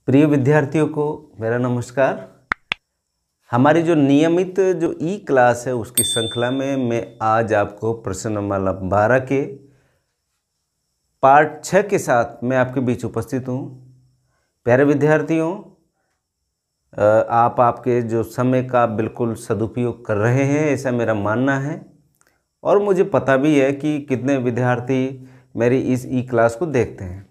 प्रिय विद्यार्थियों को मेरा नमस्कार। हमारी जो नियमित जो ई क्लास है उसकी श्रृंखला में मैं आज आपको प्रश्न नंबर 12 के पार्ट 6 के साथ मैं आपके बीच उपस्थित हूँ। प्यारे विद्यार्थियों, आप आपके जो समय का बिल्कुल सदुपयोग कर रहे हैं ऐसा मेरा मानना है, और मुझे पता भी है कि कितने विद्यार्थी मेरी इस ई क्लास को देखते हैं।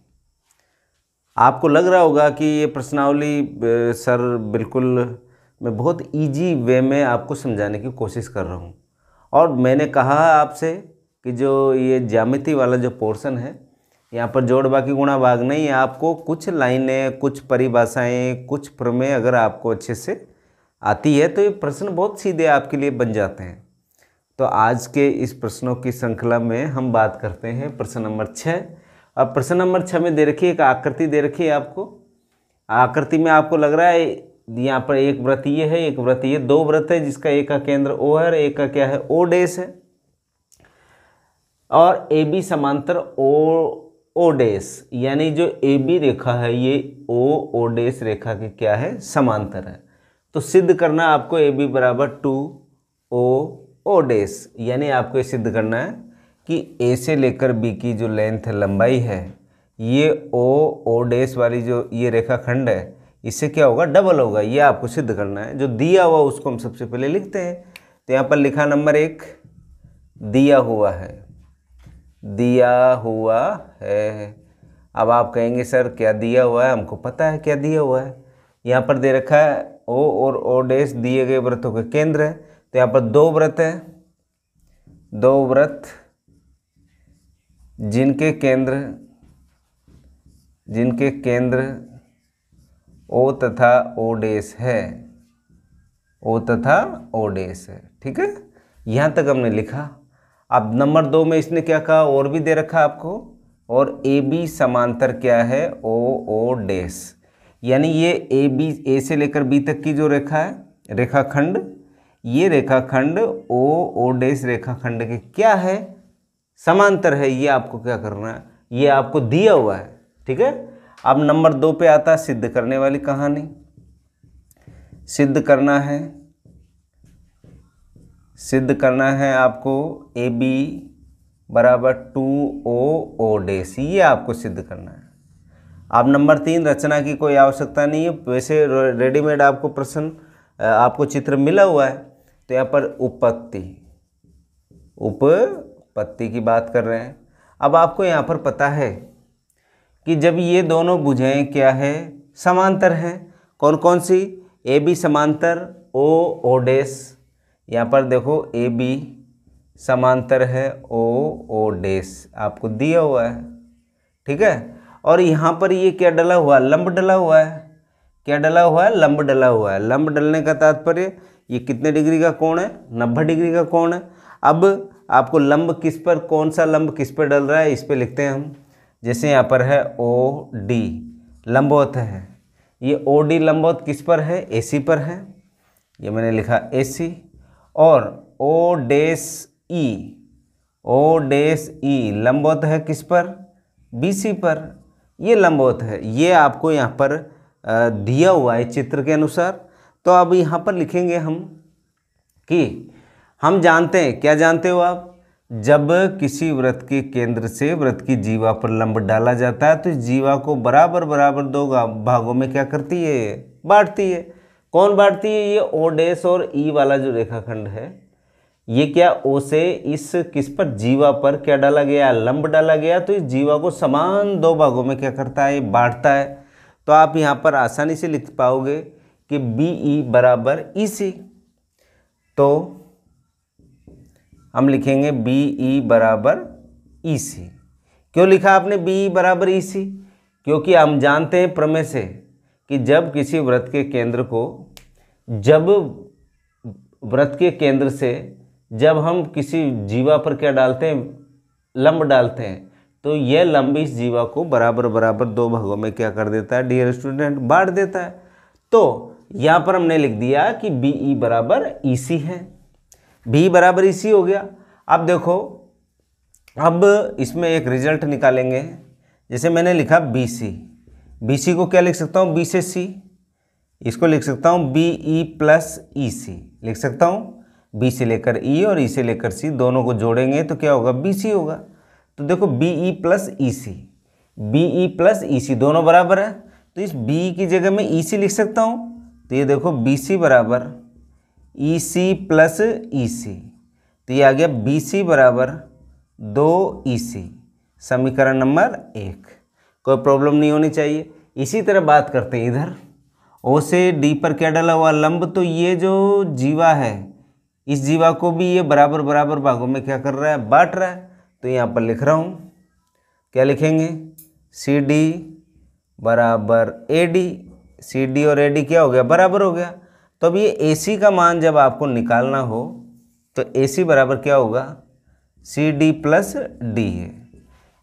आपको लग रहा होगा कि ये प्रश्नावली सर बिल्कुल मैं बहुत इजी वे में आपको समझाने की कोशिश कर रहा हूँ, और मैंने कहा आपसे कि जो ये ज्यामिति वाला जो पोर्शन है यहाँ पर जोड़ बाकी गुणा भाग नहीं है। आपको कुछ लाइनें, कुछ परिभाषाएं, कुछ प्रमेय अगर आपको अच्छे से आती है तो ये प्रश्न बहुत सीधे आपके लिए बन जाते हैं। तो आज के इस प्रश्नों की श्रृंखला में हम बात करते हैं प्रश्न नंबर 6। अब प्रश्न नंबर 6 में दे रखी है, एक आकृति दे रखी है आपको। आकृति में आपको लग रहा है यहाँ पर एक वृत्त ये है, एक वृत्त ये, दो वृत्त है जिसका एक का केंद्र O है और एक का क्या है O डैश है, और AB समांतर O डैश, यानी जो AB रेखा है ये O डैश रेखा की क्या है, समांतर है। तो सिद्ध करना आपको AB बराबर 2O डैश, यानी आपको ये सिद्ध करना है कि A से लेकर B की जो लेंथ है, लंबाई है, ये O डैश वाली जो ये रेखाखंड है इससे क्या होगा, डबल होगा। ये आपको सिद्ध करना है। जो दिया हुआ उसको हम सबसे पहले लिखते हैं। तो यहाँ पर लिखा नंबर 1 दिया हुआ है, दिया हुआ है। अब आप कहेंगे सर क्या दिया हुआ है, हमको पता है क्या दिया हुआ है। यहाँ पर दे रखा है O और O डैश दिए गए वृत्तों के केंद्र है। तो यहाँ पर दो वृत्त है, दो वृत्त जिनके केंद्र O तथा O डैश है, O तथा O डैश है। ठीक है, यहाँ तक हमने लिखा। अब नंबर 2 में इसने क्या कहा, और भी दे रखा आपको, और AB समांतर क्या है, O डैश, यानी ये A से लेकर B तक की जो रेखा है, रेखाखंड, ये रेखाखंड O डैश रेखाखंड के क्या है, समांतर है। ये आपको क्या करना है, ये आपको दिया हुआ है। ठीक है, अब नंबर 2 पे आता है सिद्ध करने वाली कहानी। सिद्ध करना है आपको AB बराबर 2O डैश, ये आपको सिद्ध करना है। अब नंबर 3, रचना की कोई आवश्यकता नहीं है, वैसे रेडीमेड आपको प्रश्न, आपको चित्र मिला हुआ है। तो यहाँ पर उपपत्ति की बात कर रहे हैं। अब आपको यहाँ पर पता है कि जब ये दोनों भुजाएं क्या है, समांतर हैं। कौन कौन सी, AB समांतर O डैश, यहाँ पर देखो AB समांतर है O डैश, आपको दिया हुआ है। ठीक है, और यहाँ पर ये क्या डला हुआ, लंब डला हुआ है। क्या डला हुआ है, लंब डला हुआ है। लंब डलने का तात्पर्य ये कितने डिग्री का कोण है, 90 डिग्री का कोण है। अब आपको लंब किस पर, कौन सा लंब किस पर डल रहा है, इस पर लिखते हैं हम। जैसे यहाँ पर है OD लंबवत है, ये OD लंबवत किस पर है, AC पर है, ये मैंने लिखा AC। और O डैश E लंबवत है किस पर, BC पर, ये लंबवत है। ये आपको यहाँ पर दिया हुआ है चित्र के अनुसार। तो अब यहाँ पर लिखेंगे हम कि हम जानते हैं, क्या जानते हो आप, जब किसी वृत्त के केंद्र से वृत्त की जीवा पर लंब डाला जाता है तो इस जीवा को बराबर बराबर दो भागों में क्या करती है, बांटती है। कौन बांटती है, ये O डैश और E वाला जो रेखाखंड है, ये क्या O से इस किस पर, जीवा पर क्या डाला गया, लंब डाला गया। तो इस जीवा को समान दो भागों में क्या करता है, बांटता है। तो आप यहाँ पर आसानी से लिख पाओगे कि BE बराबर EC। तो हम लिखेंगे BE बराबर EC। क्यों लिखा आपने BE बराबर EC, क्योंकि हम जानते हैं प्रमेय से कि जब किसी वृत्त के केंद्र को, जब वृत्त के केंद्र से जब हम किसी जीवा पर क्या डालते हैं, लंब डालते हैं, तो यह लंब इस जीवा को बराबर बराबर दो भागों में क्या कर देता है, डियर स्टूडेंट, बांट देता है। तो यहाँ पर हमने लिख दिया कि BE बराबर EC है। B बराबर EC हो गया। अब देखो, अब इसमें एक रिजल्ट निकालेंगे। जैसे मैंने लिखा BC, BC को क्या लिख सकता हूँ, B से C, इसको लिख सकता हूँ BE प्लस EC लिख सकता हूँ। B से लेकर E और E से लेकर C दोनों को जोड़ेंगे तो क्या होगा, BC होगा। तो देखो BE plus EC, BE plus EC दोनों बराबर है, तो इस BE की जगह में EC लिख सकता हूँ। तो ये देखो BC बराबर EC प्लस EC, तो ये आ गया BC बराबर 2EC, समीकरण नंबर 1। कोई प्रॉब्लम नहीं होनी चाहिए। इसी तरह बात करते हैं इधर, O से D पर क्या डाला हुआ, लंब। तो ये जो जीवा है, इस जीवा को भी ये बराबर बराबर भागों में क्या कर रहा है, बांट रहा है। तो यहाँ पर लिख रहा हूँ, क्या लिखेंगे, CD बराबर AD, CD और AD क्या हो गया, बराबर हो गया। तो अब ये AC का मान जब आपको निकालना हो तो AC बराबर क्या होगा, CD प्लस D है।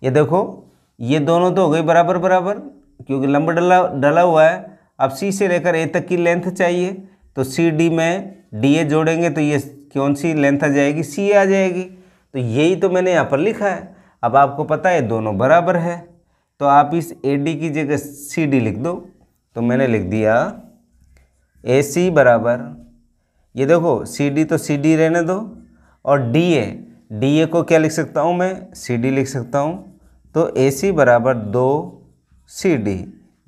ये देखो ये दोनों तो हो गई बराबर बराबर, क्योंकि लंब डला हुआ है। अब C से लेकर A तक की लेंथ चाहिए, तो CD में DA जोड़ेंगे तो ये कौन सी लेंथ आ जाएगी, CA आ जाएगी। तो यही तो मैंने यहाँ पर लिखा है। अब आपको पता है दोनों बराबर है, तो आप इस AD की जगह CD लिख दो। तो मैंने लिख दिया AC बराबर, ये देखो CD तो CD रहने दो, और DA को क्या लिख सकता हूँ मैं, CD लिख सकता हूँ। तो AC बराबर 2CD,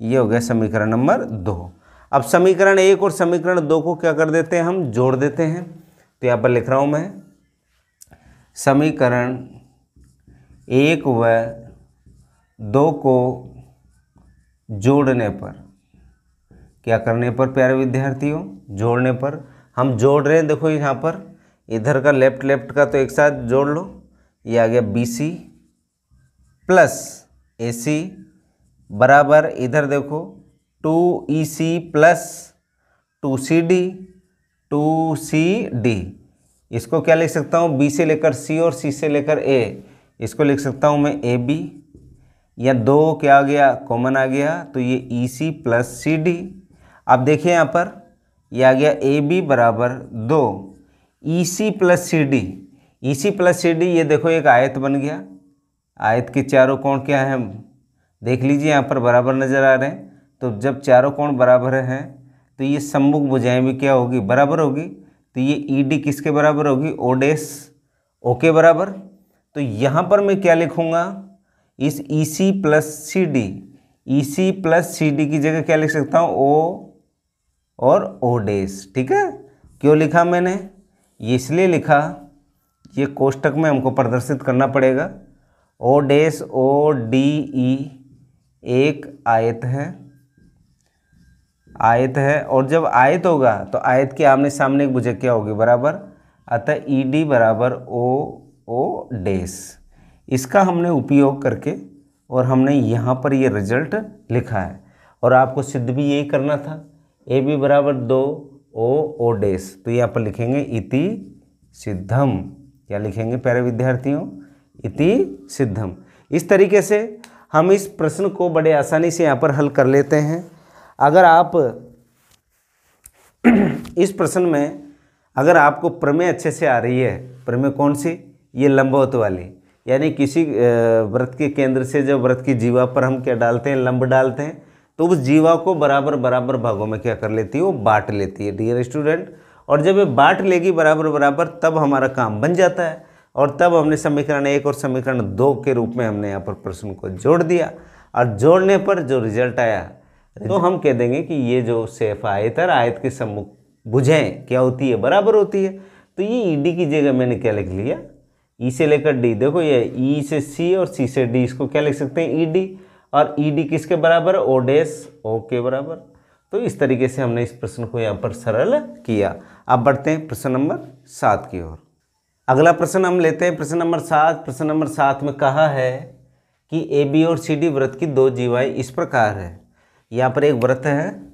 ये हो गया समीकरण नंबर 2। अब समीकरण 1 और समीकरण 2 को क्या कर देते हैं, हम जोड़ देते हैं। तो यहाँ पर लिख रहा हूँ मैं, समीकरण 1 व 2 को जोड़ने पर, क्या करने पर प्यारे विद्यार्थियों, जोड़ने पर। हम जोड़ रहे हैं, देखो यहाँ पर इधर का लेफ्ट का तो एक साथ जोड़ लो, ये आ गया BC प्लस AC बराबर, इधर देखो 2EC प्लस 2CD, इसको क्या लिख सकता हूँ, B से लेकर C और C से लेकर A, इसको लिख सकता हूँ मैं AB, या 2 क्या आ गया, कॉमन आ गया, तो ये EC प्लस CD। अब देखिए यहाँ पर ये आ गया AB बराबर 2 EC plus CD, EC plus CD, ये देखो एक आयत बन गया। आयत के चारों कोण क्या है, देख लीजिए यहाँ पर बराबर नज़र आ रहे हैं। तो जब चारों कोण बराबर हैं तो ये सम्मुख भुजाएं भी क्या होगी, बराबर होगी। तो ये ED किसके बराबर होगी, O डैश O के बराबर। तो यहाँ पर मैं क्या लिखूँगा, इस EC प्लस CD की जगह क्या लिख सकता हूँ, O और O डैश। ठीक है, क्यों लिखा मैंने, ये इसलिए लिखा, ये कोष्टक में हमको प्रदर्शित करना पड़ेगा। O डैश ODE एक आयत है, और जब आयत होगा तो आयत के आमने सामने एक भुजा क्या होगी, बराबर। अतः ED बराबर O डैश। इसका हमने उपयोग करके और हमने यहाँ पर ये रिजल्ट लिखा है, और आपको सिद्ध भी यही करना था। AB बराबर 2O डैश, तो यहाँ पर लिखेंगे इति सिद्धम। क्या लिखेंगे प्यारे विद्यार्थियों, इति सिद्धम। इस तरीके से हम इस प्रश्न को बड़े आसानी से यहाँ पर हल कर लेते हैं। अगर आप इस प्रश्न में, अगर आपको प्रमेय अच्छे से आ रही है, प्रमेय कौन सी, ये लंबवत वाली, यानी किसी वृत्त के केंद्र से जब वृत्त की जीवा पर हम क्या डालते हैं, लंब डालते हैं, तो उस जीवा को बराबर बराबर भागों में क्या कर लेती है, वो बांट लेती है डियर स्टूडेंट। और जब ये बांट लेगी बराबर बराबर, तब हमारा काम बन जाता है, और तब हमने समीकरण 1 और समीकरण 2 के रूप में हमने यहाँ पर प्रश्न को जोड़ दिया, और जोड़ने पर जो रिजल्ट आया तो हम कह देंगे कि ये जो सेफ आयत है, आयत के सम्मुख भुजाएं क्या होती है, बराबर होती है। तो ये ED की जगह मैंने क्या लिख लिया, E से लेकर D, देखो ये E से C और C से D, इसको क्या लिख सकते हैं, ED, और ED किसके बराबर, O डैश O के बराबर। तो इस तरीके से हमने इस प्रश्न को यहाँ पर सरल किया। अब बढ़ते हैं प्रश्न नंबर 7 की ओर। अगला प्रश्न हम लेते हैं प्रश्न नंबर 7। प्रश्न नंबर 7 में कहा है कि AB और CD वृत्त की 2 जीवाएं इस प्रकार है। यहाँ पर एक वृत्त है,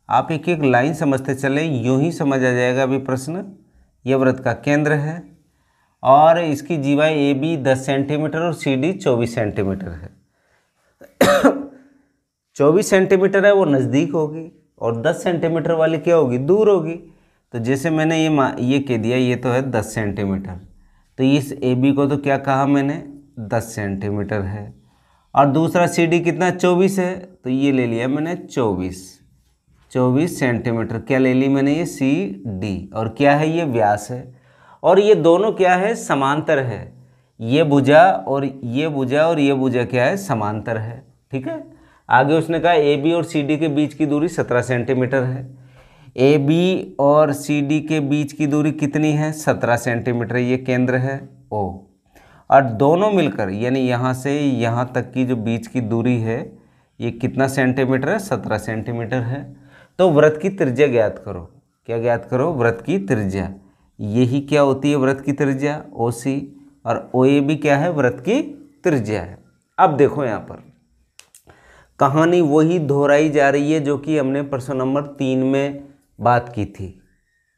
आप एक एक लाइन समझते चलें, यूं ही समझ आ जाएगा अभी प्रश्न। यह वृत्त का केंद्र है, और इसकी जीवाएं AB 10 सेंटीमीटर और CD 24 सेंटीमीटर है। 24 सेंटीमीटर है वो नज़दीक होगी, और 10 सेंटीमीटर वाली क्या होगी, दूर होगी। तो जैसे मैंने ये कह दिया, ये तो है 10 सेंटीमीटर, तो इस AB को तो क्या कहा मैंने, 10 सेंटीमीटर है, और दूसरा सी डी कितना 24 है, तो ये ले लिया मैंने 24 सेंटीमीटर। क्या ले ली मैंने, ये सी डी, और क्या है ये व्यास है। और ये दोनों क्या है, समांतर है। ये भुजा और ये भुजा और ये भुजा क्या है, समांतर है। ठीक है। आगे उसने कहा ए बी और सी डी के बीच की दूरी 17 सेंटीमीटर है। ए बी और सी डी के बीच की दूरी कितनी है, 17 सेंटीमीटर। ये केंद्र है ओ, और दोनों मिलकर यानी यहाँ से यहाँ तक की जो बीच की दूरी है ये कितना सेंटीमीटर है, 17 सेंटीमीटर है। तो वृत्त की त्रिज्या ज्ञात करो। क्या ज्ञात करो, वृत्त की त्रिज्या। यही क्या होती है वृत्त की त्रिज्या, ओ सी, और ओ ए भी क्या है, वृत्त की त्रिज्या है। अब देखो यहाँ पर कहानी वही दोहराई जा रही है जो कि हमने प्रश्न नंबर 3 में बात की थी।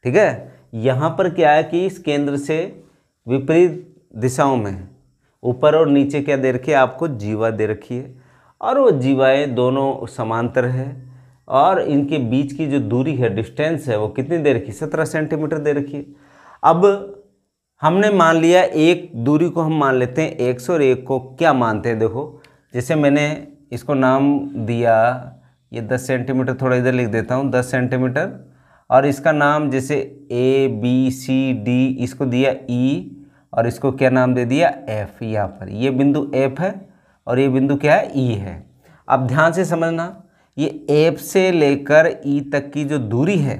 ठीक है। यहाँ पर क्या है कि इस केंद्र से विपरीत दिशाओं में ऊपर और नीचे क्या दे रखी है, आपको जीवा दे रखी है, और वो जीवाएं दोनों समांतर है, और इनके बीच की जो दूरी है, डिस्टेंस है, वो कितनी दे रखी है, 17 सेंटीमीटर दे रखी है। अब हमने मान लिया एक दूरी को हम मान लेते हैं x और एक को क्या मानते हैं। देखो जैसे मैंने इसको नाम दिया, ये 10 सेंटीमीटर, थोड़ा इधर लिख देता हूँ 10 सेंटीमीटर, और इसका नाम जैसे ए बी सी डी, इसको दिया ई, और इसको क्या नाम दे दिया, एफ। यहाँ पर ये बिंदु एफ है और ये बिंदु क्या है, ई है। अब ध्यान से समझना, ये एफ से लेकर ई तक की जो दूरी है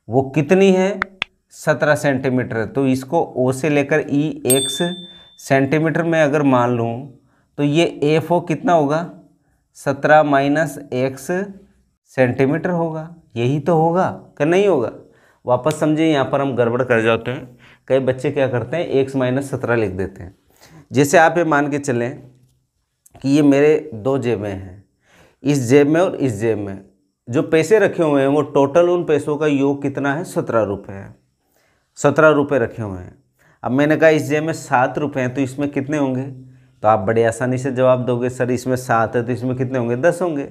वो कितनी है, 17 सेंटीमीटर। तो इसको ओ से लेकर ई x सेंटीमीटर में अगर मान लूँ तो ये एफ ओ कितना होगा, 17 माइनस x सेंटीमीटर होगा। यही तो होगा कि नहीं होगा। वापस समझिए, यहाँ पर हम गड़बड़ कर जाते हैं। कई बच्चे क्या करते हैं, x माइनस 17 लिख देते हैं। जैसे आप ये मान के चलें कि ये मेरे दो जेबें हैं, इस जेब में और इस जेब में जो पैसे रखे हुए हैं वो टोटल उन पैसों का योग कितना है, 17 रुपये है। 17 रुपये रखे हुए हैं। अब मैंने कहा इस जेब में 7 रुपये हैं, तो इसमें कितने होंगे, तो आप बड़े आसानी से जवाब दोगे, सर इसमें 7 है तो इसमें कितने होंगे, 10 होंगे।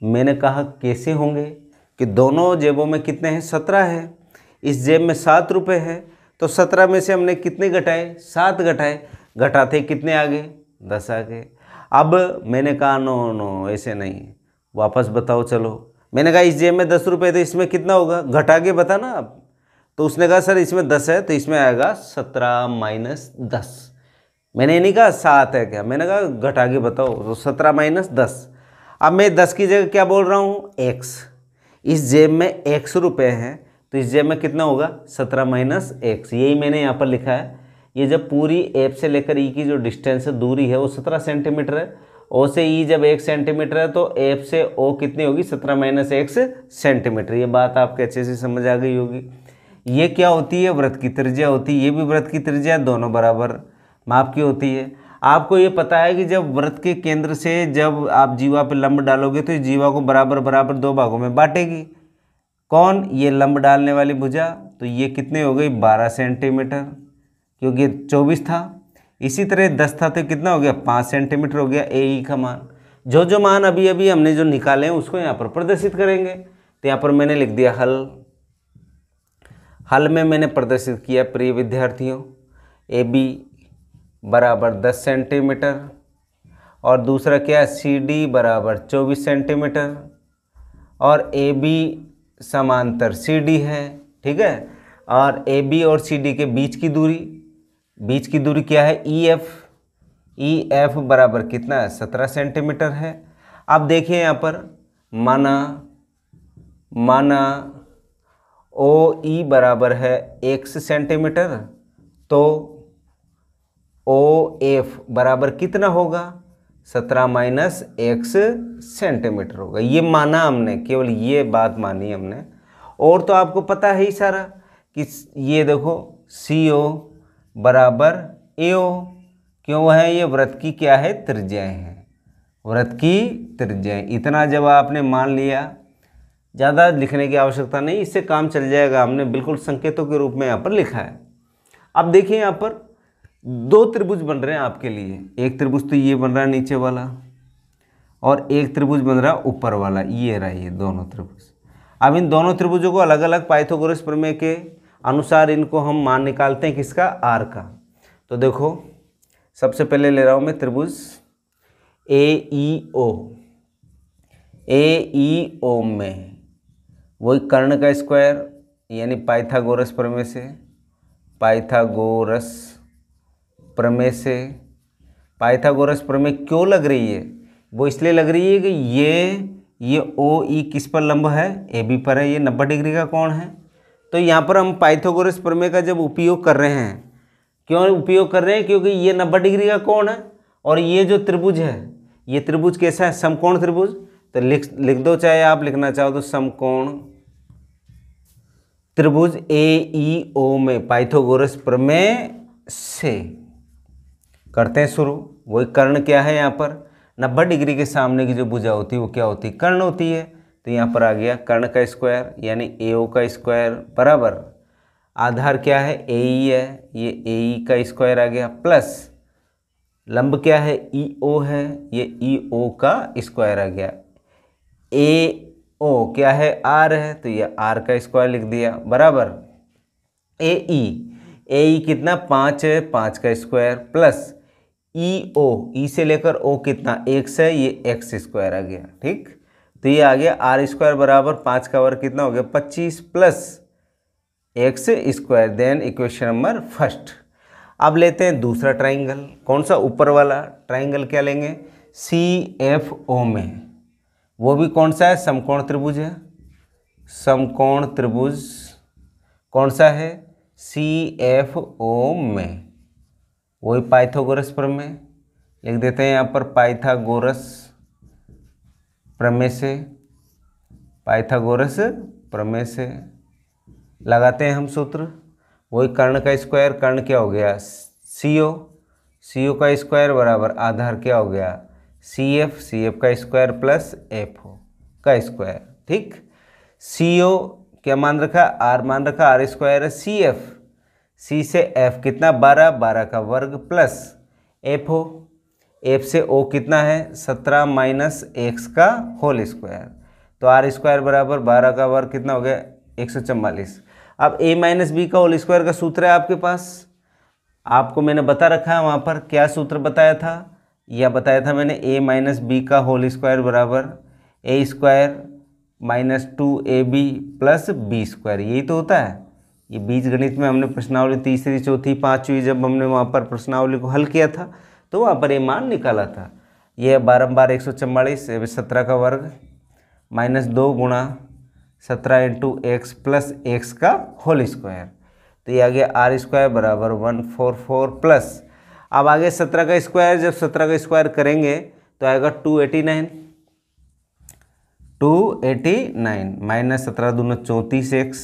मैंने कहा कैसे होंगे, कि दोनों जेबों में कितने हैं, 17 है। इस जेब में 7 रुपये है, तो 17 में से हमने कितने घटाए, 7 घटाए। घटाते कितने आ गए, 10 आ गए। अब मैंने कहा नो नो ऐसे नहीं, वापस बताओ चलो। मैंने कहा इस जेब में 10 रुपये तो इसमें कितना होगा, घटा के बता ना आप। तो उसने कहा सर इसमें 10 है तो इसमें आएगा 17 माइनस 10। मैंने ये नहीं कहा 7 है क्या, मैंने कहा घटा के बताओ, तो 17 माइनस 10। अब मैं 10 की जगह क्या बोल रहा हूँ, x। इस जेब में x रुपये हैं तो इस जेब में कितना होगा, 17 माइनस x। यही मैंने यहाँ पर लिखा है। ये जब पूरी एफ से लेकर ई की जो डिस्टेंस है, दूरी है, वो 17 सेंटीमीटर है। ओ से ई जब 1 सेंटीमीटर है तो एफ से ओ कितनी होगी, 17 माइनस 1 सेंटीमीटर। ये बात आपके अच्छे से समझ आ गई होगी। ये क्या होती है, वृत्त की त्रिज्या होती है। ये भी वृत्त की त्रिज्या, दोनों बराबर माप की होती है। आपको ये पता है कि जब वृत्त के केंद्र से जब आप जीवा पे लंब डालोगे तो इस जीवा को बराबर बराबर 2 भागों में बांटेगी। कौन, ये लंब डालने वाली भुजा। तो ये कितने हो गई, 12 सेंटीमीटर, क्योंकि 24 था। इसी तरह 10 था तो कितना हो गया, 5 सेंटीमीटर हो गया ए ई का मान। जो जो मान अभी अभी हमने जो निकाले हैं उसको यहाँ पर प्रदर्शित करेंगे। तो यहाँ पर मैंने लिख दिया हल। हल में मैंने प्रदर्शित किया प्रिय विद्यार्थियों, ए बी बराबर 10 सेंटीमीटर और दूसरा क्या है, सी डी बराबर 24 सेंटीमीटर और ए बी समांतर सी डी है। ठीक है। और ए बी और सी डी के बीच की दूरी क्या है, ई एफ। ई एफ बराबर कितना है, 17 सेंटीमीटर है। अब देखिए यहाँ पर माना ओ ई बराबर है x सेंटीमीटर, तो ओ एफ बराबर कितना होगा, 17 माइनस x सेंटीमीटर होगा। ये माना हमने, केवल ये बात मानी हमने। और तो आपको पता है ही सारा कि ये देखो सी ओ बराबर ए ओ, क्यों है, ये वृत्त की क्या है, त्रिज्याएं हैं, वृत्त की त्रिज्याएं। इतना जब आपने मान लिया, ज़्यादा लिखने की आवश्यकता नहीं, इससे काम चल जाएगा। हमने बिल्कुल संकेतों के रूप में यहाँ पर लिखा है। अब देखिए यहाँ पर 2 त्रिभुज बन रहे हैं आपके लिए। एक त्रिभुज तो ये बन रहा है नीचे वाला, और एक त्रिभुज बन रहा है ऊपर वाला, ये रहा ये दोनों त्रिभुज। अब इन दोनों त्रिभुजों को अलग अलग पाइथागोरस प्रमेय के अनुसार इनको हम मान निकालते हैं, किसका, आर का। तो देखो सबसे पहले ले रहा हूँ मैं त्रिभुज AEO में वही कर्ण का स्क्वायर यानी पाइथागोरस प्रमेय क्यों लग रही है? वो इसलिए लग रही है कि ये OE किस पर लंब है? AB पर है। ये 90 डिग्री का कोण है। तो यहाँ पर हम पाइथागोरस प्रमेय का जब उपयोग कर रहे हैं, क्यों उपयोग कर रहे हैं? क्योंकि ये 90 डिग्री का कोण है और ये जो त्रिभुज है, ये त्रिभुज कैसा है? समकोण त्रिभुज। तो लिख दो, चाहे आप लिखना चाहो तो समकोण त्रिभुज AEO में पाइथागोरस प्रमेय से करते हैं शुरू। वही कर्ण क्या है? यहाँ पर 90 डिग्री के सामने की जो भुजा होती है वो क्या होती है? कर्ण होती है। तो यहाँ पर आ गया कर्ण का स्क्वायर यानी AO का स्क्वायर बराबर आधार क्या है? AE है, ये AE का स्क्वायर आ गया, प्लस लंब क्या है? EO है, ये EO का स्क्वायर आ गया। AO क्या है? R है, तो ये R का स्क्वायर लिख दिया बराबर AE कितना? 5 है, 5 का स्क्वायर प्लस EO, E से लेकर O कितना? x है, ये x स्क्वायर आ गया। ठीक, तो ये आ गया R स्क्वायर बराबर 5 का वर्ग कितना हो गया? 25 plus x square. Then equation number first. अब लेते हैं दूसरा ट्राइंगल। कौन सा? ऊपर वाला ट्राइंगल। क्या लेंगे? CFO में। वो भी कौन सा है? समकोण त्रिभुज है। समकोण त्रिभुज कौन सा है? CFO में। वही पाइथागोरस प्रमेय लिख देते हैं यहाँ पर, पाइथागोरस प्रमेय से लगाते हैं हम सूत्र। वही कर्ण का स्क्वायर, कर्ण क्या हो गया? CO का स्क्वायर बराबर आधार क्या हो गया? CF का स्क्वायर प्लस FO का स्क्वायर। ठीक, CO क्या मान रखा? R मान रखा, R स्क्वायर है, CF, C से F कितना? 12 का वर्ग प्लस FO, F से O कितना है? 17 माइनस x का होल स्क्वायर। तो R स्क्वायर बराबर 12 का वर्ग कितना हो गया? 144। अब A माइनस बी का होल स्क्वायर का सूत्र है आपके पास, आपको मैंने बता रखा है वहाँ पर। क्या सूत्र बताया था? यह बताया था मैंने, A माइनस बी का होल स्क्वायर बराबर A square minus 2AB plus B square. यही तो होता है। ये बीज गणित में हमने प्रश्नावली तीसरी, चौथी, पाँचवीं जब हमने वहाँ पर प्रश्नावली को हल किया था तो वहाँ पर ये मान निकाला था। यह 12 144, 17 का वर्ग माइनस 2 गुणा 17 इंटू x प्लस x का होल स्क्वायर। तो ये आ गया R स्क्वायर बराबर 144 प्लस, अब आगे 17 का स्क्वायर, जब 17 का स्क्वायर करेंगे तो आएगा 289 माइनस 17 दूना 34x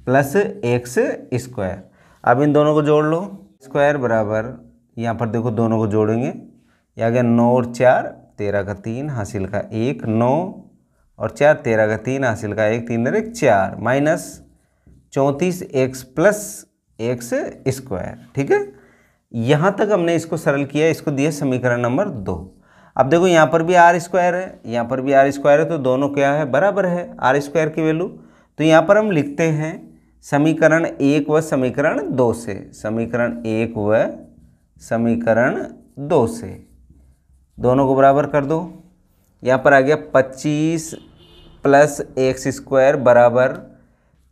प्लस x स्क्वायर। अब इन दोनों को जोड़ लो। स्क्वायर बराबर यहाँ पर देखो दोनों को जोड़ेंगे, ये आ गया 9 और 4 13 का 3 हासिल का 1, 9 और 4 13 का 3 हासिल का 1, 3 1 4 minus 34x plus x square. ठीक है, यहाँ तक हमने इसको सरल किया, इसको दिया समीकरण नंबर 2। अब देखो यहाँ पर भी R स्क्वायर है, यहाँ पर भी R स्क्वायर है, तो दोनों क्या है? बराबर है R स्क्वायर की वैल्यू। तो यहाँ पर हम लिखते हैं समीकरण 1 व समीकरण 2 से, समीकरण 1 व समीकरण 2 से दोनों को बराबर कर दो। यहाँ पर आ गया 25 प्लस x स्क्वायर बराबर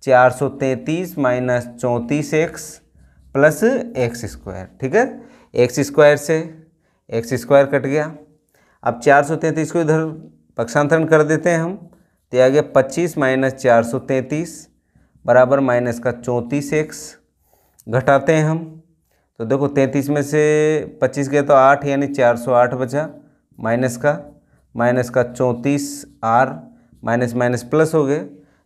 433 minus 34x plus x square. ठीक है, x स्क्वायर से x स्क्वायर कट गया। अब 433 को इधर पक्षांतरण कर देते हैं हम, तो आ गया 25 माइनस 433 बराबर माइनस का 34x। घटाते हैं हम तो देखो 33 में से 25 गया तो 8 यानी 408 बचा, माइनस का 34 r माइनस माइनस प्लस हो गए।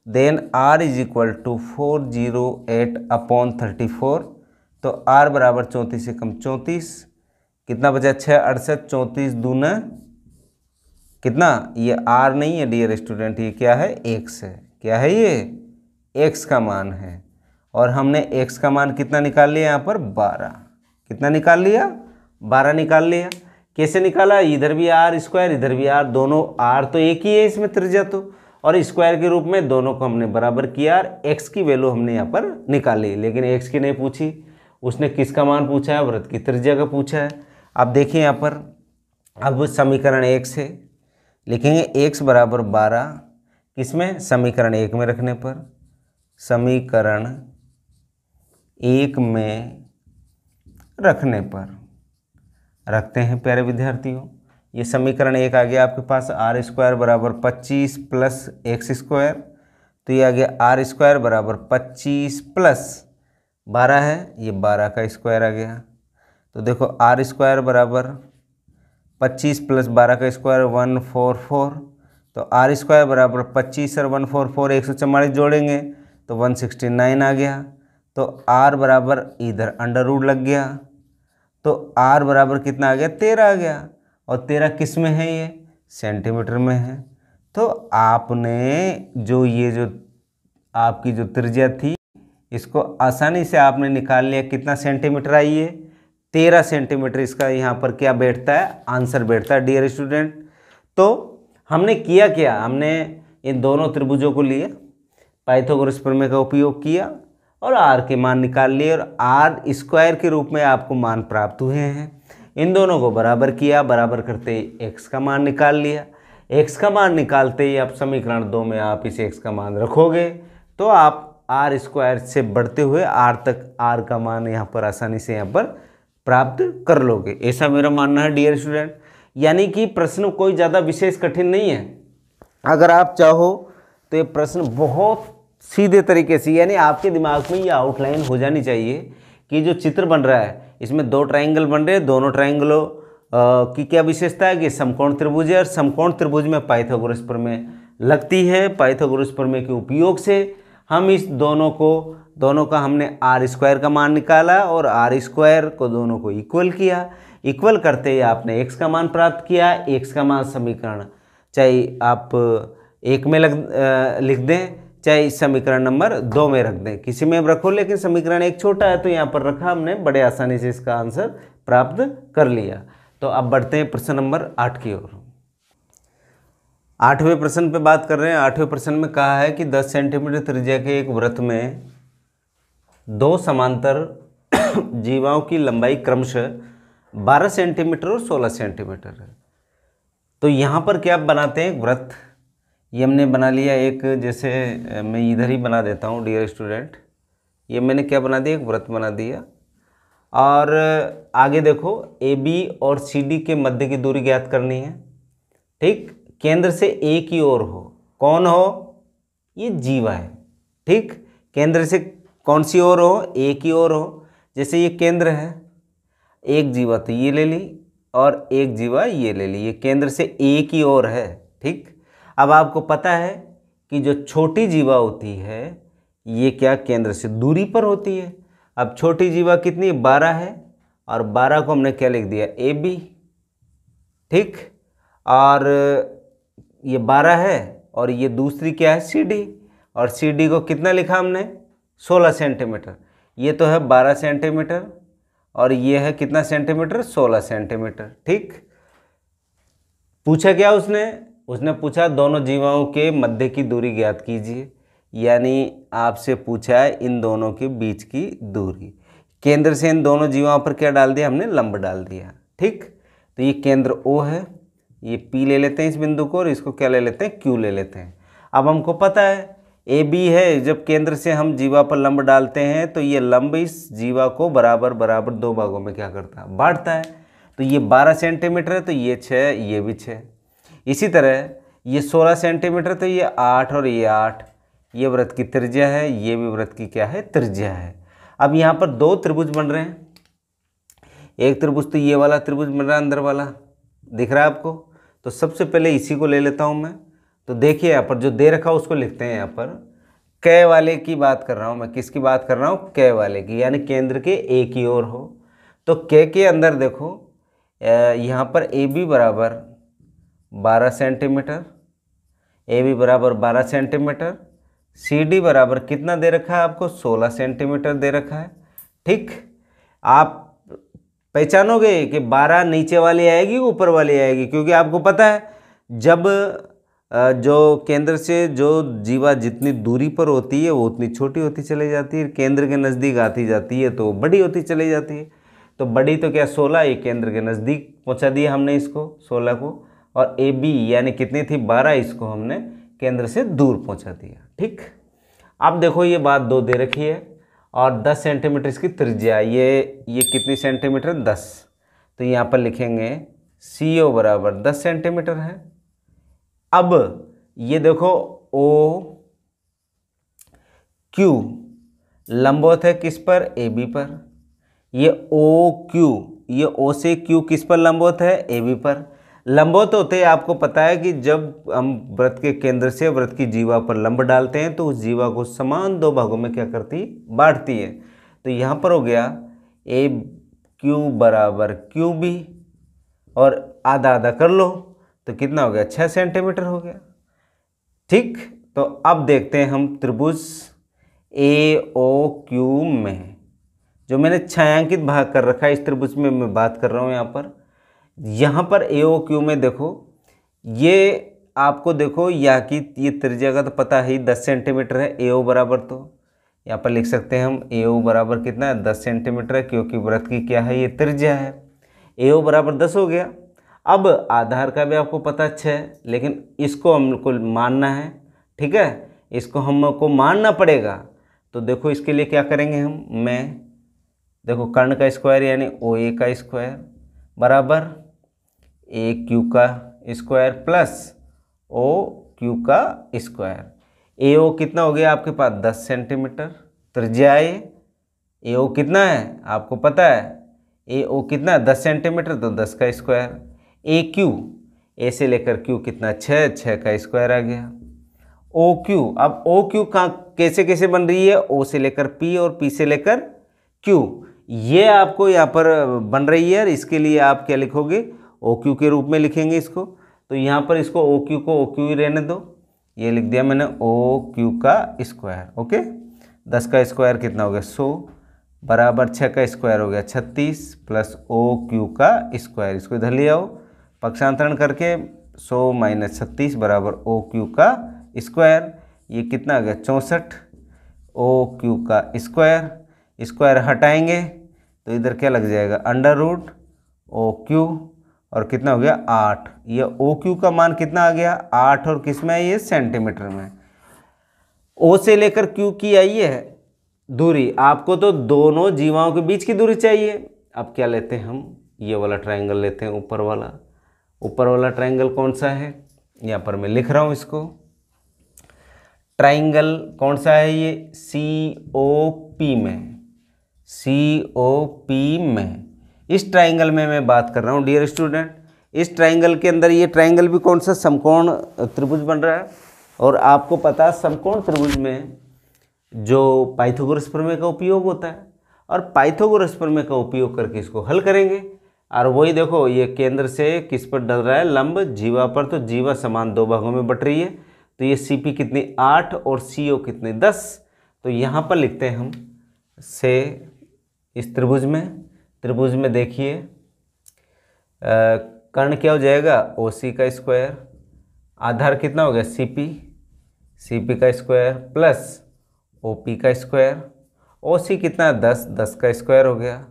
Then r is equal to 408 upon 34, तो r बराबर 34 से कम 34, कितना बचा? 6 68, 34 दूना कितना? ये r नहीं है डियर स्टूडेंट, ये क्या है? x है। क्या है ये? x का मान है। और हमने x का मान कितना निकाल लिया यहाँ पर? 12। कितना निकाल लिया? 12 निकाल लिया। कैसे निकाला? इधर भी r स्क्वायर, इधर भी r, दोनों r तो एक ही है इसमें त्रिज्या तो, और स्क्वायर के रूप में दोनों को हमने बराबर किया और x की वैल्यू हमने यहाँ पर निकाली, लेकिन x की नहीं पूछी, उसने किसका मान पूछा है? वृत्त की त्रिज्या का पूछा है। अब देखिए यहाँ पर अब समीकरण 1 से लिखेंगे x बराबर 12, किसमें, समीकरण 1 में रखने पर, समीकरण 1 में रखने पर रखते हैं प्यारे विद्यार्थियों। ये समीकरण 1 आ गया आपके पास, आर स्क्वायर बराबर 25 प्लस एक्स स्क्वायर, तो ये आ गया आर स्क्वायर बराबर 25 प्लस 12 है, ये 12 का स्क्वायर आ गया। तो देखो आर स्क्वायर बराबर 25 प्लस 12 का स्क्वायर 144, तो आर स्क्वायर बराबर 25 और 144 144 जोड़ेंगे तो 169 आ गया। तो आर बराबर इधर अंडर रूट लग गया, तो आर बराबर कितना आ गया, 13 आ गया। और 13 किस में है, ये सेंटीमीटर में है। तो आपने जो आपकी जो त्रिज्या थी, इसको आसानी से आपने निकाल लिया, कितना सेंटीमीटर आई है, 13 सेंटीमीटर इसका यहाँ पर क्या बैठता है, आंसर बैठता है डियर स्टूडेंट। तो हमने किया क्या, हमने इन दोनों त्रिभुजों को लिए, पाइथागोरस प्रमेय का उपयोग किया और आर के मान निकाल लिए, और आर स्क्वायर के रूप में आपको मान प्राप्त हुए हैं। इन दोनों को बराबर किया, बराबर करते ही एक्स का मान निकाल लिया। एक्स का मान निकालते ही आप समीकरण 2 में आप इस एक्स का मान रखोगे तो आप आर स्क्वायर से बढ़ते हुए आर तक आर का मान यहाँ पर आसानी से यहाँ पर प्राप्त कर लोगे, ऐसा मेरा मानना है डियर स्टूडेंट। यानी कि प्रश्न कोई ज़्यादा विशेष कठिन नहीं है। अगर आप चाहो तो ये प्रश्न बहुत सीधे तरीके से, यानी आपके दिमाग में ये आउटलाइन हो जानी चाहिए कि जो चित्र बन रहा है इसमें 2 ट्राइंगल बन रहे हैं, दोनों ट्राइंगलों की क्या विशेषता है कि समकोण त्रिभुज है, और समकोण त्रिभुज में पाइथागोरस प्रमेय लगती है। पाइथागोरस प्रमेय के उपयोग से हम इस दोनों का हमने आर स्क्वायर का मान निकाला और आर स्क्वायर को दोनों को इक्वल किया। इक्वल करते ही आपने एक्स का मान प्राप्त किया। एक्स का मान समीकरण चाहे आप 1 में लिख दें, चाहे समीकरण नंबर 2 में रख दें, किसी में रखो, लेकिन समीकरण 1 छोटा है तो यहाँ पर रखा हमने, बड़े आसानी से इसका आंसर प्राप्त कर लिया। तो अब बढ़ते हैं प्रश्न नंबर 8 की ओर। 8वें प्रश्न पे बात कर रहे हैं। 8वें प्रश्न में कहा है कि 10 सेंटीमीटर त्रिज्या के एक वृत्त में 2 समांतर जीवाओं की लंबाई क्रमशः 12 सेंटीमीटर और 16 सेंटीमीटर है। तो यहाँ पर क्या बनाते हैं, वृत्त ये हमने बना लिया एक, जैसे मैं इधर ही बना देता हूँ डियर स्टूडेंट, ये मैंने क्या बना दिया, एक वृत्त बना दिया। और आगे देखो AB और CD के मध्य की दूरी ज्ञात करनी है, ठीक। केंद्र से A की ओर हो, कौन हो, ये जीवा है, ठीक। केंद्र से कौन सी ओर हो, A की ओर हो। जैसे ये केंद्र है, एक जीवा तो ये ले ली और एक जीवा ये ले ली, ये केंद्र से A की ओर है, ठीक। अब आपको पता है कि जो छोटी जीवा होती है ये क्या केंद्र से दूरी पर होती है। अब छोटी जीवा कितनी, 12 है, और 12 को हमने क्या लिख दिया, AB, ठीक। और ये 12 है और ये दूसरी क्या है, CD, और CD को कितना लिखा हमने, 16 सेंटीमीटर। ये तो है 12 सेंटीमीटर और ये है कितना सेंटीमीटर, 16 सेंटीमीटर, ठीक। पूछा क्या उसने पूछा दोनों जीवाओं के मध्य की दूरी ज्ञात कीजिए, यानी आपसे पूछा है इन दोनों के बीच की दूरी। केंद्र से इन दोनों जीवाओं पर क्या डाल दिया हमने, लंब डाल दिया, ठीक। तो ये केंद्र O है, ये P ले लेते हैं इस बिंदु को, और इसको क्या ले लेते हैं, Q ले लेते हैं। अब हमको पता है AB है, जब केंद्र से हम जीवा पर लंब डालते हैं तो ये लंब इस जीवा को बराबर बराबर 2 भागों में क्या करता है, बांटता है। तो ये 12 सेंटीमीटर है तो ये 6, ये भी 6। इसी तरह ये 16 सेंटीमीटर तो ये 8 और ये 8, ये वृत्त की त्रिज्या है, ये भी वृत्त की क्या है, त्रिज्या है। अब यहाँ पर 2 त्रिभुज बन रहे हैं। एक त्रिभुज तो ये वाला त्रिभुज बन रहा है, अंदर वाला दिख रहा है आपको। तो सबसे पहले इसी को ले लेता हूँ मैं। तो देखिए यहाँ पर जो दे रखा है उसको लिखते हैं, यहाँ पर क वाले की बात कर रहा हूँ मैं। किसकी बात कर रहा हूँ, क वाले की, यानी केंद्र के A की ओर हो। तो क के अंदर देखो यहाँ पर AB बराबर 12 सेंटीमीटर, AB बराबर 12 सेंटीमीटर, CD बराबर कितना दे रखा है आपको, 16 सेंटीमीटर दे रखा है, ठीक। आप पहचानोगे कि 12 नीचे वाली आएगी ऊपर वाली आएगी, क्योंकि आपको पता है जब जो केंद्र से जो जीवा जितनी दूरी पर होती है वो उतनी छोटी होती चली जाती है, केंद्र के नज़दीक आती जाती है तो बड़ी होती चली जाती है। तो बड़ी तो क्या 16, ये केंद्र के नज़दीक पहुंचा दिया हमने इसको 16 को, और ए बी यानी कितनी थी 12, इसको हमने केंद्र से दूर पहुंचा दिया। ठीक, अब देखो ये बात 2 दे रखी है और 10 सेंटीमीटर इसकी त्रिज्या, ये कितनी सेंटीमीटर 10, तो यहाँ पर लिखेंगे CO बराबर 10 सेंटीमीटर है। अब ये देखो ओ क्यू लंबवत है किस पर, AB पर, ये ओ क्यू, ये O से Q किस पर लंबवत है, AB पर। लंबवत होते आपको पता है कि जब हम वृत्त के केंद्र से वृत्त की जीवा पर लंब डालते हैं तो उस जीवा को समान 2 भागों में क्या करती, बांटती है। तो यहाँ पर हो गया AQ बराबर QB, और आधा आधा कर लो तो कितना हो गया 6 सेंटीमीटर हो गया। ठीक, तो अब देखते हैं हम त्रिभुज AOQ में, जो मैंने छायांकित भाग कर रखा है इस त्रिभुज में मैं बात कर रहा हूँ। यहाँ पर AOQ में देखो, ये आपको देखो यहाँ की ये त्रिज्या का तो पता ही 10 सेंटीमीटर है, AO बराबर, तो यहाँ पर लिख सकते हैं हम AO बराबर कितना है 10 सेंटीमीटर है, क्योंकि वृत्त की क्या है ये त्रिज्या है। AO बराबर 10 हो गया। अब आधार का भी आपको पता 6 है, लेकिन इसको हमको मानना है। ठीक है, इसको हमको मानना पड़ेगा। तो देखो इसके लिए क्या करेंगे हम, देखो कर्ण का स्क्वायर यानी OA का स्क्वायर बराबर AQ का स्क्वायर प्लस OQ का स्क्वायर। AO कितना हो गया आपके पास 10 सेंटीमीटर त्रिज्या है। AO कितना है आपको पता है, AO कितना है 10 सेंटीमीटर, तो 10 का स्क्वायर। AQ, A से लेकर Q कितना 6 का स्क्वायर आ गया। OQ, अब OQ कैसे कैसे बन रही है, O से लेकर P और P से लेकर Q, ये आपको यहाँ पर बन रही है। इसके लिए आप क्या लिखोगे, OQ के रूप में लिखेंगे इसको। तो यहाँ पर इसको OQ को OQ ही रहने दो, ये लिख दिया मैंने OQ का स्क्वायर। ओके, 10 का स्क्वायर कितना हो गया 100 बराबर 6 का स्क्वायर हो गया 36 प्लस OQ का स्क्वायर, इसको इधर ले आओ पक्षांतरण करके 100 माइनस 36 बराबर OQ का स्क्वायर, ये कितना आ गया 64 OQ का स्क्वायर। स्क्वायर हटाएंगे तो इधर क्या लग जाएगा अंडर रूट OQ, और कितना हो गया 8। ये OQ का मान कितना आ गया 8, और किस में है ये सेंटीमीटर में। O से लेकर Q की आई है दूरी, आपको तो दोनों जीवाओं के बीच की दूरी चाहिए। अब क्या लेते हैं हम, ये वाला ट्रायंगल लेते हैं, ऊपर वाला ट्रायंगल कौन सा है, यहाँ पर मैं लिख रहा हूँ इसको। ट्रायंगल कौन सा है ये, COP में। इस ट्रायंगल में मैं बात कर रहा हूँ डियर स्टूडेंट। इस ट्रायंगल के अंदर ये ट्रायंगल भी कौन सा समकोण त्रिभुज बन रहा है, और आपको पता है समकोण त्रिभुज में जो पाइथागोरस प्रमेय का उपयोग होता है, और पाइथागोरस प्रमेय का उपयोग करके इसको हल करेंगे। और वही देखो ये केंद्र से किस पर डल रहा है, लंब जीवा पर, तो जीवा समान 2 भागों में बट रही है। तो ये CP कितनी 8 और CO कितने 10। तो यहाँ पर लिखते हैं हम से इस त्रिभुज में देखिए कर्ण क्या हो जाएगा OC का स्क्वायर, आधार कितना हो गया CP का स्क्वायर प्लस OP का स्क्वायर, OC कितना 10 का स्क्वायर हो गया।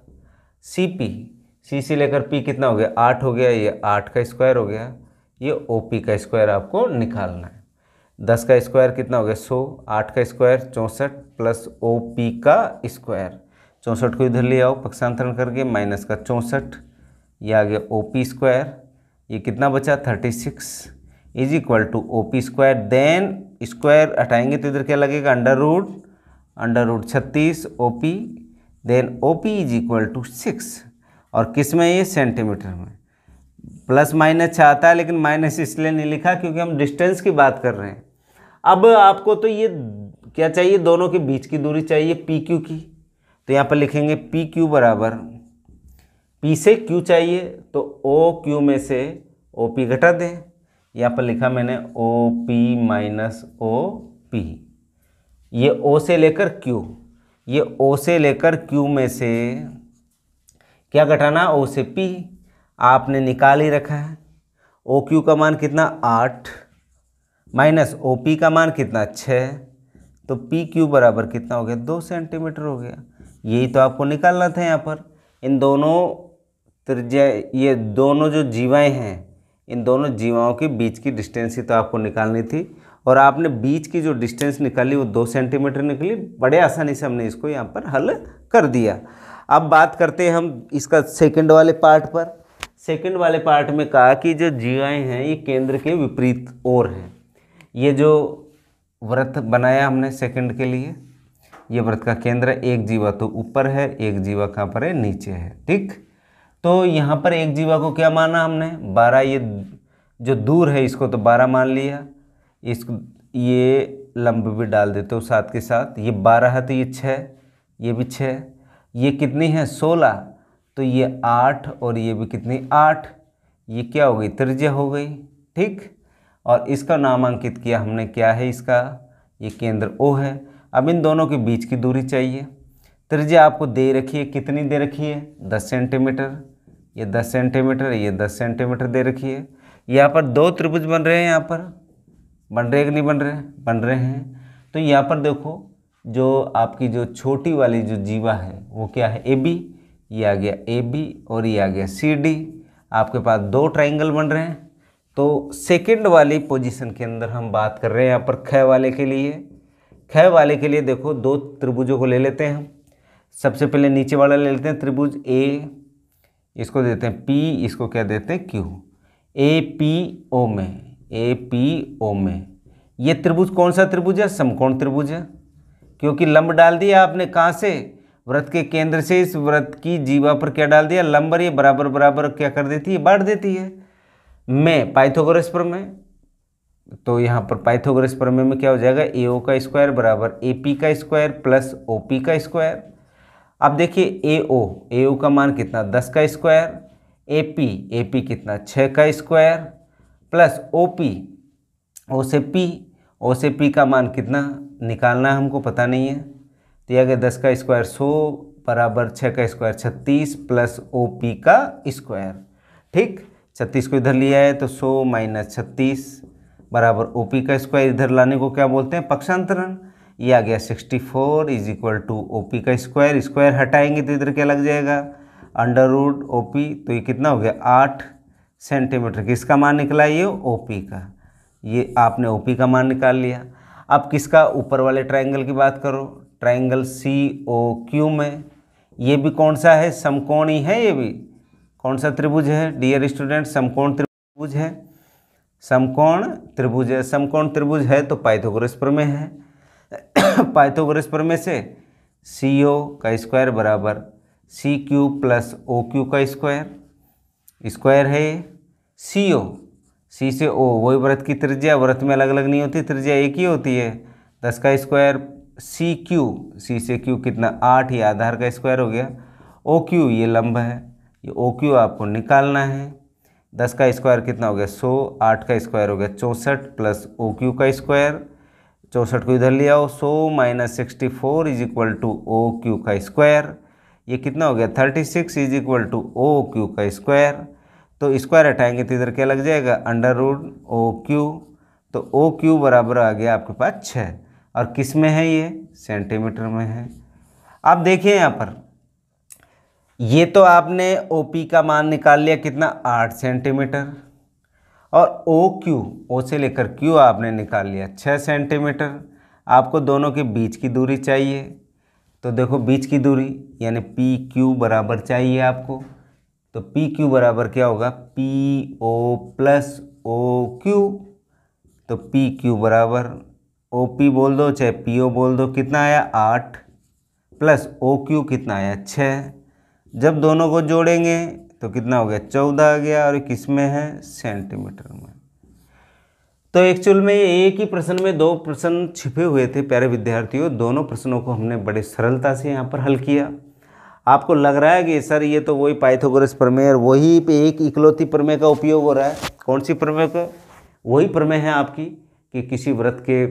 C से लेकर P कितना हो गया 8 हो गया, ये 8 का स्क्वायर हो गया। ये OP का स्क्वायर आपको निकालना है। 10 का स्क्वायर कितना हो गया 100, 8 का स्क्वायर 64 प्लस OP का स्क्वायर, 64 को इधर ले आओ पक्षांतरण करके, माइनस का 64, ये आ गया OP स्क्वायर, ये कितना बचा 36 is equal to OP square. Then square हटाएंगे तो इधर क्या लगेगा under root 36 OP, then OP is equal to 6, और किस में ये सेंटीमीटर में। प्लस माइनस चाहता है लेकिन माइनस इसलिए नहीं लिखा क्योंकि हम डिस्टेंस की बात कर रहे हैं। अब आपको तो ये क्या चाहिए, दोनों के बीच की दूरी चाहिए PQ की। तो यहाँ पर लिखेंगे PQ बराबर, P से Q चाहिए तो OQ में से OP घटा दें। यहाँ पर लिखा मैंने OP माइनस OP। ये O से लेकर Q, ये O से लेकर Q में से क्या घटाना, O से P आपने निकाल ही रखा है। OQ का मान कितना 8 माइनस OP का मान कितना 6, तो PQ बराबर कितना हो गया 2 सेंटीमीटर हो गया। यही तो आपको निकालना था यहाँ पर। इन दोनों त्रिज्या, ये दोनों जो जीवाएं हैं, इन दोनों जीवाओं के बीच की डिस्टेंस ही तो आपको निकालनी थी, और आपने बीच की जो डिस्टेंस निकाली वो 2 सेंटीमीटर निकली। बड़े आसानी से हमने इसको यहाँ पर हल कर दिया। अब बात करते हैं हम इसका सेकंड वाले पार्ट पर। सेकंड वाले पार्ट में कहा कि जो जीवाएं हैं ये केंद्र के विपरीत ओर हैं। ये जो वृत्त बनाया हमने सेकंड के लिए, ये वृत्त का केंद्र, एक जीवा तो ऊपर है, एक जीवा कहाँ पर है, नीचे है। ठीक, तो यहाँ पर एक जीवा को क्या माना हमने, 12। ये जो दूर है इसको तो 12 मान लिया, इसको ये लंब भी डाल देते हो साथ के साथ। ये 12 है तो ये 6, ये भी 6, ये कितनी है 16, तो ये 8, और ये भी कितनी 8। ये क्या हो गई, त्रिज्या हो गई। ठीक, और इसका नामांकित किया हमने, क्या है इसका, ये केंद्र O है। अब इन दोनों के बीच की दूरी चाहिए। त्रिज्या आपको दे रखी है, कितनी दे रखी है, 10 सेंटीमीटर। ये 10 सेंटीमीटर, ये 10 सेंटीमीटर दे रखी है। यहाँ पर 2 त्रिभुज बन रहे हैं, यहाँ पर बन रहे हैं कि नहीं बन रहे हैं, बन रहे हैं। तो यहाँ पर देखो, जो आपकी जो छोटी वाली जो जीवा है वो क्या है, AB, ये आ गया AB, और ये आ गया CD। आपके पास 2 ट्राइंगल बन रहे हैं। तो सेकंड वाली पोजीशन के अंदर हम बात कर रहे हैं यहाँ पर ख वाले के लिए। ख वाले के लिए देखो 2 त्रिभुजों को ले लेते हैं हम। सबसे पहले नीचे वाला ले लेते हैं त्रिभुज A, इसको देते हैं P, इसको क्या देते हैं Q। APO में, APO में ये त्रिभुज कौन सा त्रिभुज है, समकोण त्रिभुज है, क्योंकि लंब डाल दिया आपने कहाँ से, वृत्त के केंद्र से इस वृत्त की जीवा पर क्या डाल दिया, लंब। ये बराबर बराबर क्या कर देती है, बांट देती है। में पाइथागोरस प्रमेय, तो यहाँ पर पाइथागोरस प्रमेय में क्या हो जाएगा, AO का स्क्वायर बराबर AP का स्क्वायर प्लस OP का स्क्वायर। अब देखिए AO का मान कितना, 10 का स्क्वायर, AP कितना, 6 का स्क्वायर, प्लस OP, O से P का मान कितना निकालना है हमको पता नहीं है, तो यह 10 का स्क्वायर 100 बराबर 6 का स्क्वायर 36 प्लस OP का स्क्वायर। ठीक, 36 को इधर लिया है तो 100 माइनस 36 बराबर OP का स्क्वायर। इधर लाने को क्या बोलते हैं, पक्षांतरण। ये आ गया 64 इज इक्वल टू OP का स्क्वायर। स्क्वायर हटाएंगे तो इधर क्या लग जाएगा, अंडर रूट OP, तो ये कितना हो गया 8 सेंटीमीटर। किसका मान निकला, ये OP का। ये आपने OP का मान निकाल लिया। अब किसका, ऊपर वाले ट्राइंगल की बात करो, ट्राइंगल COQ में ये भी कौन सा है, समकोणी है। ये भी कौन सा त्रिभुज है डियर स्टूडेंट, समकोण त्रिभुज है। समकोण त्रिभुज है, समकोण त्रिभुज है तो पाइथागोरस प्रमेय है। पाइथागोरस प्रमेय से CO का स्क्वायर बराबर CQ प्लस OQ का स्क्वायर, स्क्वायर है ये। CO, C से O, वही वृत्त की त्रिज्या, वृत्त में अलग अलग नहीं होती, त्रिज्या एक ही होती है। 10 का स्क्वायर CQ, C से Q कितना 8, ये आधार का स्क्वायर हो गया। OQ ये लंब है, ये OQ आपको निकालना है। 10 का स्क्वायर कितना हो गया 100, 8 का स्क्वायर हो गया 64 प्लस OQ का स्क्वायर, 64 को इधर ले आओ, 100 minus 64 is equal to OQ का स्क्वायर। ये कितना हो गया 36 इज इक्वल टू OQ का स्क्वायर। तो स्क्वायर हटाएंगे तो इधर क्या लग जाएगा, अंडर रूट OQ। तो OQ बराबर आ गया आपके पास 6, और किस में है, ये सेंटीमीटर में है। आप देखिए यहाँ पर, ये तो आपने OP का मान निकाल लिया कितना 8 सेंटीमीटर, और OQ, O से लेकर Q आपने निकाल लिया 6 सेंटीमीटर। आपको दोनों के बीच की दूरी चाहिए, तो देखो बीच की दूरी यानी PQ बराबर चाहिए आपको। तो PQ बराबर क्या होगा, PO प्लस OQ। तो PQ बराबर OP बोल दो चाहे PO बोल दो, कितना आया 8 प्लस OQ कितना आया 6। जब दोनों को जोड़ेंगे तो कितना हो गया 14 आ गया, और किस में है, सेंटीमीटर में। तो एक्चुअल में एक ही प्रश्न में 2 प्रश्न छिपे हुए थे प्यारे विद्यार्थियों। दोनों प्रश्नों को हमने बड़े सरलता से यहाँ पर हल किया। आपको लग रहा है कि सर ये तो वही पाइथागोरस प्रमेय और वही पे एक इकलौती प्रमेय का उपयोग हो रहा है। कौन सी प्रमेय का, वही प्रमेय है आपकी कि किसी वृत्त के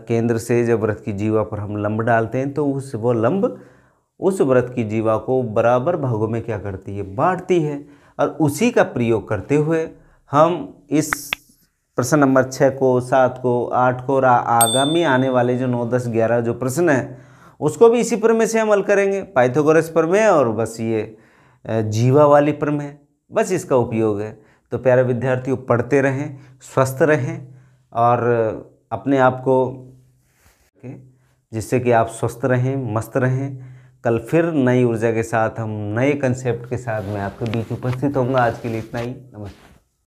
केंद्र से जब वृत्त की जीवा पर हम लंब डालते हैं तो वो लंब उस वृत्त की जीवा को बराबर भागों में क्या करती है, बांटती है। और उसी का प्रयोग करते हुए हम इस प्रश्न नंबर 6 को, 7 को, 8 को और आगामी आने वाले जो 9, 10, 11 जो प्रश्न हैं उसको भी इसी प्रमेय से अमल करेंगे, पाइथागोरस प्रमेय और बस ये जीवा वाली प्रमेय, बस इसका उपयोग है। तो प्यारे विद्यार्थियों, पढ़ते रहें, स्वस्थ रहें और अपने आप को, जिससे कि आप स्वस्थ रहें, मस्त रहें। कल फिर नई ऊर्जा के साथ, हम नए कंसेप्ट के साथ मैं आपके बीच उपस्थित होऊंगा। आज के लिए इतना ही। नमस्कार।